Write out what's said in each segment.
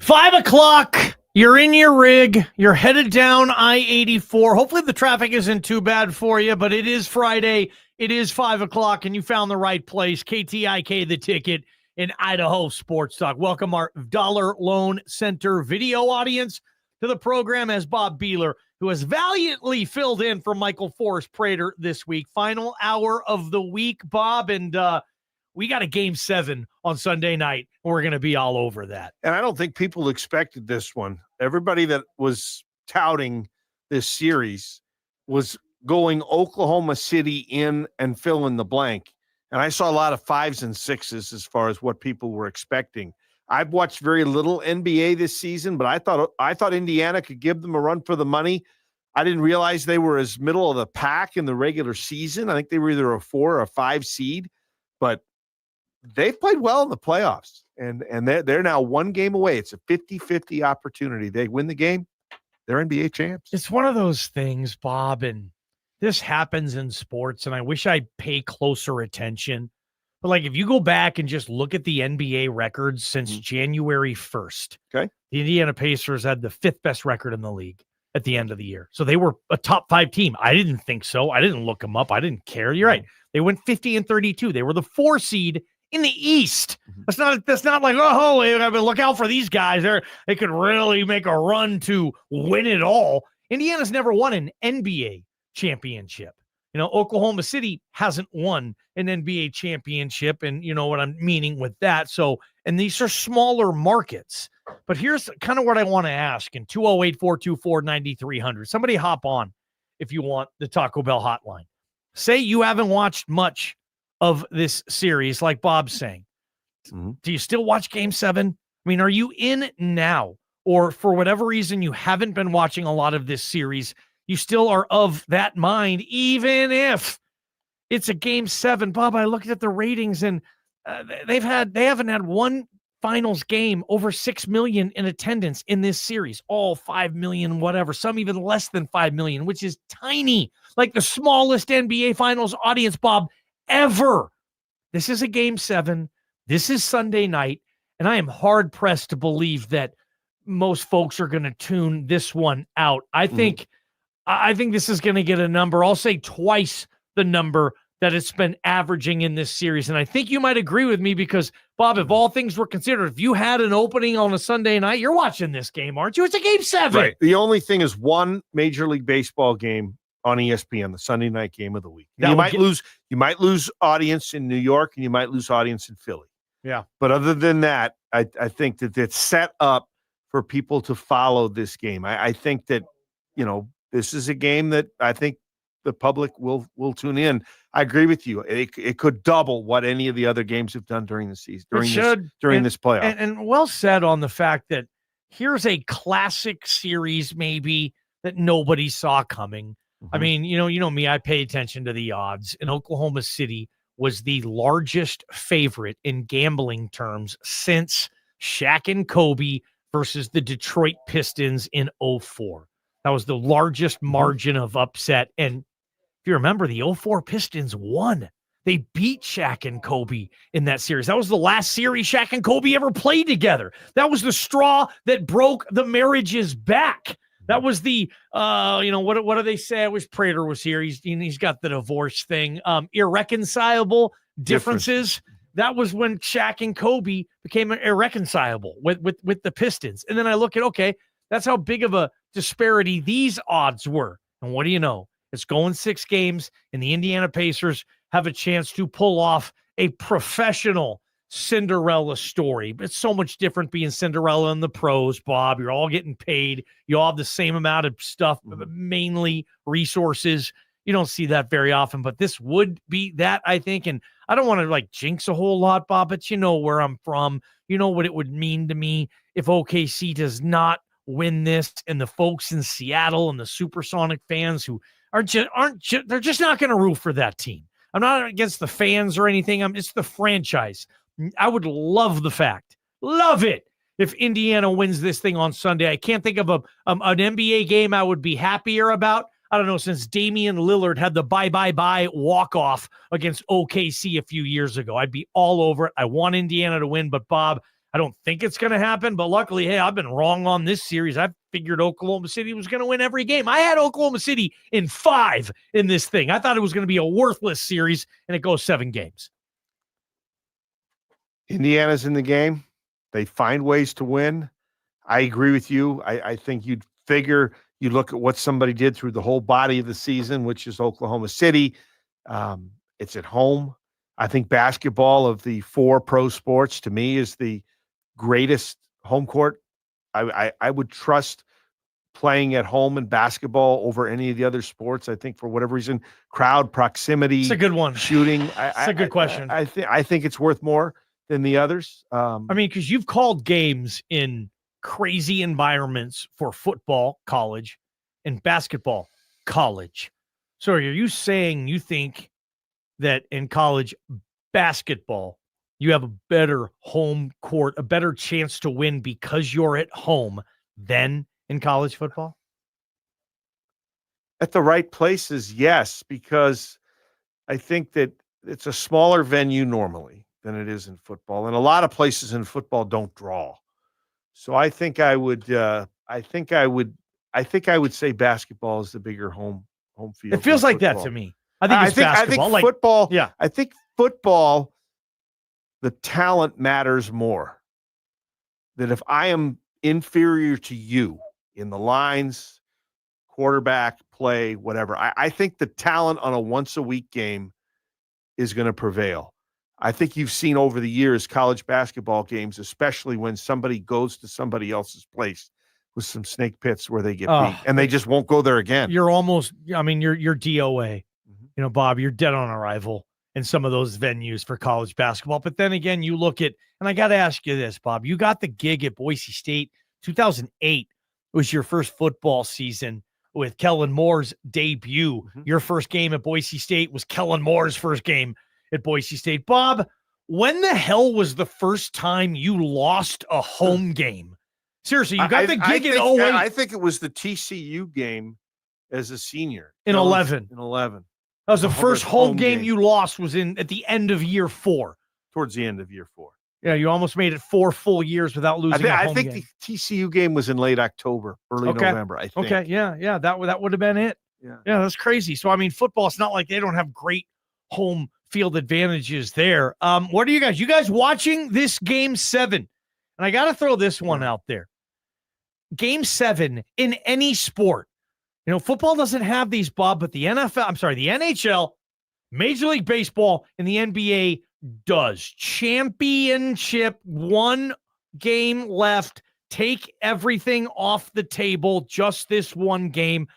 5 o'clock, you're in your rig, you're headed down I-84. Hopefully the traffic isn't too bad for you, but it is Friday. It is 5 o'clock, and you found the right place. KTIK, The Ticket in Idaho Sports Talk. Welcome our Dollar Loan Center video audience to the program as Bob Beeler, who has valiantly filled in for Michael Forrest Prater this week. Final hour of the week, Bob, and we got a Game 7 on Sunday night. We're going to be all over that. And I don't think people expected this one. Everybody that was touting this series was going Oklahoma City in and fill in the blank. And I saw a lot of 5s and 6s as far as what people were expecting. I've watched very little NBA this season, but I thought Indiana could give them a run for the money. I didn't realize they were as middle of the pack in the regular season. I think they were either a 4 or a 5 seed, but they've played well in the playoffs, and they're now one game away. It's a 50-50 opportunity. They win the game, they're NBA champs. It's one of those things, Bob, and this happens in sports, and I wish I'd pay closer attention. But, like, if you go back and just look at the NBA records since January 1st, okay, the Indiana Pacers had the 5th best record in the league at the end of the year. So they were a top 5 team. I didn't think so. I didn't look them up. I didn't care. You're right. They went 50-32. They were the 4 seed in the East. That's not like, oh, look out for these guys. They could really make a run to win it all. Indiana's never won an NBA championship. You know, Oklahoma City hasn't won an NBA championship, and you know what I'm meaning with that. So, and these are smaller markets. But here's kind of what I want to ask in 208-424-9300. Somebody hop on if you want, the Taco Bell hotline. Say you haven't watched much of this series, like Bob's saying. Do you still watch Game 7? I mean, are you in now? Or for whatever reason, you haven't been watching a lot of this series, you still are of that mind, even if it's a Game 7. Bob, I looked at the ratings, and they haven't had one finals game over 6 million in attendance in this series. All 5 million, whatever. Some even less than 5 million, which is tiny. Like the smallest NBA finals audience, Bob, ever. This is a Game 7. This is Sunday night, and I am hard-pressed to believe that most folks are going to tune this one out. I think this is going to get a number, I'll say twice the number that it's been averaging in this series. And I think you might agree with me because, Bob, if all things were considered, if you had an opening on a Sunday night, you're watching this game, aren't you? It's a Game 7. Right. The only thing is one Major League Baseball game on ESPN, the Sunday night game of the week. You might lose audience in New York, and you might lose audience in Philly. Yeah. But other than that, I think that it's set up for people to follow this game. I think that, you know, this is a game that I think the public will tune in. I agree with you. It could double what any of the other games have done during the season, during this playoff. And well said on the fact that here's a classic series maybe that nobody saw coming. I mean, you know me, I pay attention to the odds. And Oklahoma City was the largest favorite in gambling terms since Shaq and Kobe versus the Detroit Pistons in 2004. That was the largest margin of upset. And if you remember, the 2004 Pistons won. They beat Shaq and Kobe in that series. That was the last series Shaq and Kobe ever played together. That was the straw that broke the marriage's back. That was the, what do they say? I wish Prater was here. He's got the divorce thing. Irreconcilable differences. That was when Shaq and Kobe became irreconcilable with the Pistons. And then I look at, okay, that's how big of a disparity these odds were. And what do you know? It's going 6 games, and the Indiana Pacers have a chance to pull off a professional Cinderella story. But it's so much different being Cinderella in the pros, Bob. You're all getting paid. You all have the same amount of stuff, mainly resources. You don't see that very often, but this would be that, I think. And I don't want to like jinx a whole lot, Bob, but you know where I'm from. You know what it would mean to me if OKC does not win this, and the folks in Seattle and the Supersonic fans who they're just not going to root for that team. I'm not against the fans or anything. It's the franchise. I would love it if Indiana wins this thing on Sunday. I can't think of an NBA game I would be happier about. I don't know, since Damian Lillard had the bye walk-off against OKC a few years ago. I'd be all over it. I want Indiana to win, but Bob, I don't think it's going to happen, but luckily, hey, I've been wrong on this series. I figured Oklahoma City was going to win every game. I had Oklahoma City in 5 in this thing. I thought it was going to be a worthless series, and it goes 7 games. Indiana's in the game. They find ways to win. I agree with you. I think you'd figure you look at what somebody did through the whole body of the season, which is Oklahoma City. It's at home. I think basketball of the 4 pro sports, to me, is the greatest home court. I would trust playing at home in basketball over any of the other sports. I think for whatever reason, crowd proximity. It's a good one. Shooting. It's a good question. I think it's worth more than the others. I mean, because you've called games in crazy environments for football, college, and basketball, college. So are you saying you think that in college basketball, you have a better home court, a better chance to win because you're at home than in college football? At the right places, yes, because I think that it's a smaller venue normally than it is in football. And a lot of places in football don't draw. So I think I would say basketball is the bigger home field. It feels like that to me. I think it's basketball. I think football. Yeah. I think football, the talent matters more. That if I am inferior to you in the lines, quarterback, play, whatever, I think the talent on a once-a-week game is going to prevail. I think you've seen over the years college basketball games, especially when somebody goes to somebody else's place with some snake pits where they get beat, and they just won't go there again. You're almost, I mean, you're DOA. You know, Bob, you're dead on arrival in some of those venues for college basketball. But then again, you look at, and I got to ask you this, Bob, you got the gig at Boise State, 2008 was your first football season with Kellen Moore's debut. Your first game at Boise State was Kellen Moore's first game at Boise State. Bob, when the hell was the first time you lost a home game? Seriously, you got the gig in 08. I think it was the TCU game as a senior. In 11. In 11. That was the first home game you lost was at the end of year 4. Towards the end of year 4. Yeah, you almost made it 4 full years without losing a home game. I think the TCU game was in late October, early November, I think. Okay, yeah, that would have been it. Yeah, that's crazy. So, I mean, football, it's not like they don't have great home field advantages there. What are you guys watching this game 7? And I got to throw this one out there. Game 7 in any sport. You know, football doesn't have these, Bob, but the NHL, Major League Baseball, and the NBA does. Championship, 1 game left. Take everything off the table, just this 1 game.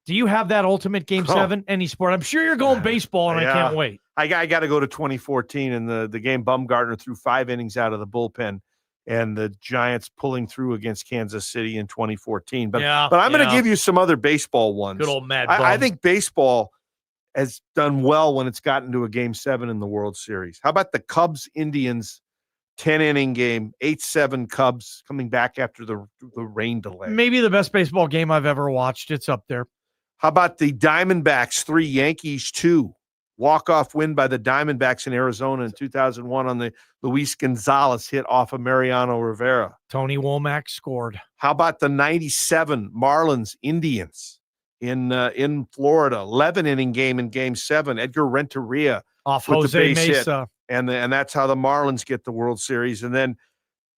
Do you have that ultimate game 7? Any sport? I'm sure you're going baseball, and I can't wait. I got to go to 2014 and the game Bumgarner threw 5 innings out of the bullpen, and the Giants pulling through against Kansas City in 2014. But I'm going to give you some other baseball ones. Good old Mad Bum. I think baseball has done well when it's gotten to a game 7 in the World Series. How about the Cubs-Indians 10-inning game, 8-7 Cubs coming back after the rain delay? Maybe the best baseball game I've ever watched. It's up there. How about the Diamondbacks 3, Yankees 2? Walk-off win by the Diamondbacks in Arizona in 2001 on the Luis Gonzalez hit off of Mariano Rivera. Tony Womack scored. How about the 97 Marlins Indians in Florida? 11-inning game in Game 7. Edgar Renteria off Jose Mesa. And that's how the Marlins get the World Series. And then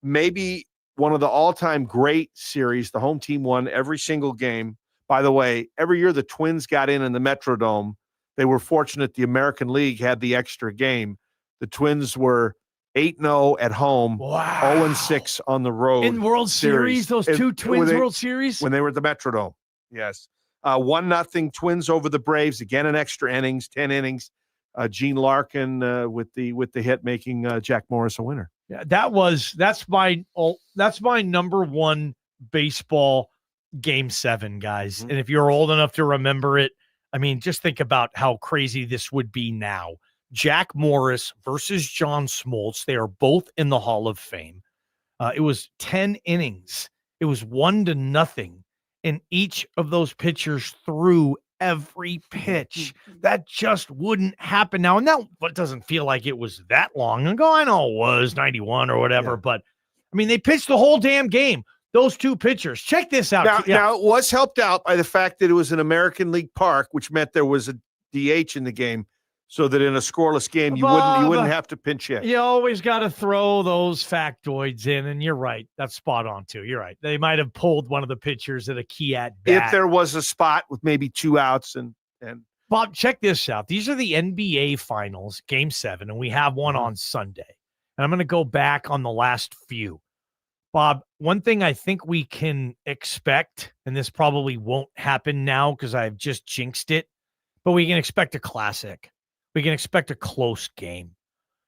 maybe one of the all-time great series, the home team won every single game. By the way, every year the Twins got in the Metrodome. They were fortunate the American League had the extra game. The Twins were 8-0 at home, 0-6 on the road. In World Series, those two Twins World Series? When they were at the Metrodome, yes. 1-0 Twins over the Braves, again in extra innings, 10 innings. Gene Larkin with the hit, making Jack Morris a winner. Yeah, that's my number 1 baseball game 7, guys. And if you're old enough to remember it, I mean, just think about how crazy this would be now. Jack Morris versus John Smoltz. They are both in the Hall of Fame. It was 10 innings. It was 1-0. And each of those pitchers threw every pitch. That just wouldn't happen now. And that doesn't feel like it was that long ago. I know it was 91 or whatever, but I mean, they pitched the whole damn game. Those two pitchers. Check this out. Now, it was helped out by the fact that it was an American League park, which meant there was a DH in the game, so that in a scoreless game you wouldn't have to pinch hit. You always got to throw those factoids in, and you're right. That's spot on too. You're right. They might have pulled one of the pitchers at a key at bat. If there was a spot with maybe 2 outs and Bob, check this out. These are the NBA Finals, Game 7, and we have one on Sunday. And I'm going to go back on the last few. Bob, one thing I think we can expect, and this probably won't happen now because I've just jinxed it, but we can expect a classic. We can expect a close game.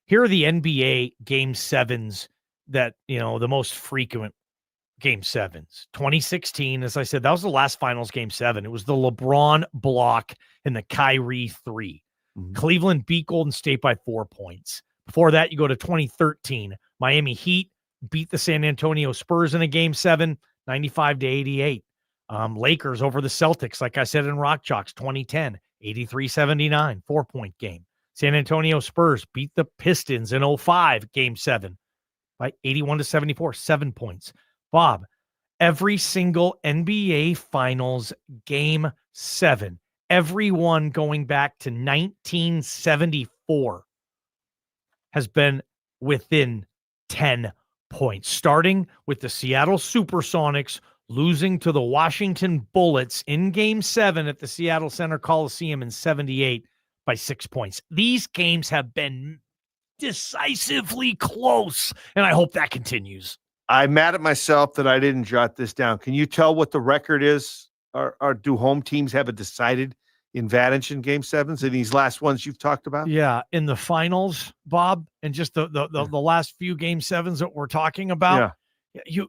Here are the NBA Game 7s that, the most frequent Game 7s. 2016, as I said, that was the last Finals Game 7. It was the LeBron block and the Kyrie 3. Mm-hmm. Cleveland beat Golden State by 4 points. Before that, you go to 2013. Miami Heat beat the San Antonio Spurs in a Game 7, 95-88. Lakers over the Celtics, like I said in Rock Chalks, 2010, 83-79, 4-point game. San Antonio Spurs beat the Pistons in 05, Game 7, by 81-74, 7 points. Bob, every single NBA Finals Game 7, everyone going back to 1974, has been within 10 points, starting with the Seattle Supersonics losing to the Washington Bullets in Game 7 at the Seattle Center Coliseum in 78 by 6 points. These games have been decisively close, and I hope that continues. I'm mad at myself that I didn't jot this down. Can you tell what the record is? Or do home teams have a decided advantage in Game 7s in these last ones you've talked about? Yeah, in the finals, Bob, and just the last few Game 7s that we're talking about, you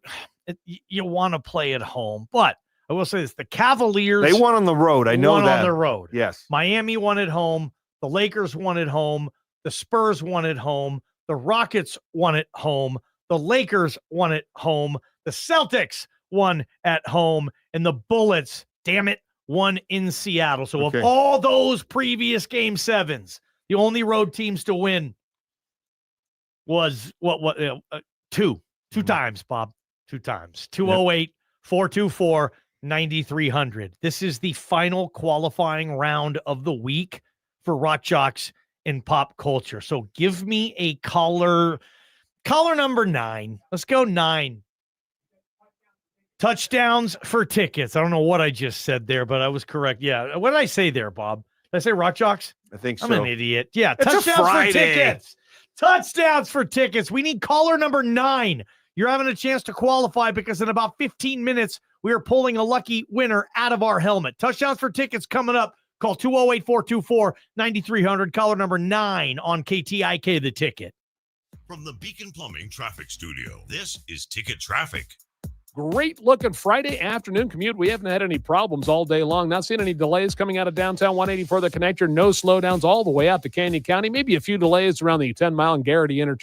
want to play at home. But I will say this, the Cavaliers... They won on the road. I know that. Won on the road. Yes. Miami won at home. The Lakers won at home. The Spurs won at home. The Rockets won at home. The Lakers won at home. The Celtics won at home. And the Bullets, damn it, won in Seattle. So of all those previous Game 7s, the only road teams to win was two times, Bob. 2 times. 208, 424, 9300. This is the final qualifying round of the week for Rock Jocks in pop culture. So give me a caller number 9. Let's go 9. Touchdowns for tickets. I don't know what I just said there, but I was correct. Yeah. What did I say there, Bob? Did I say Rock Jocks? I think so. I'm an idiot. Yeah. It's touchdowns a Friday. for tickets. Touchdowns for tickets. We need caller number 9. You're having a chance to qualify because in about 15 minutes, we are pulling a lucky winner out of our helmet. Touchdowns for tickets coming up. Call 208-424-9300. Caller number 9 on KTIK, The Ticket. From the Beacon Plumbing Traffic Studio, this is Ticket Traffic. Great looking Friday afternoon commute. We haven't had any problems all day long. Not seeing any delays coming out of downtown 180 for the connector. No slowdowns all the way out to Canyon County. Maybe a few delays around the 10 Mile and Garrity interchange.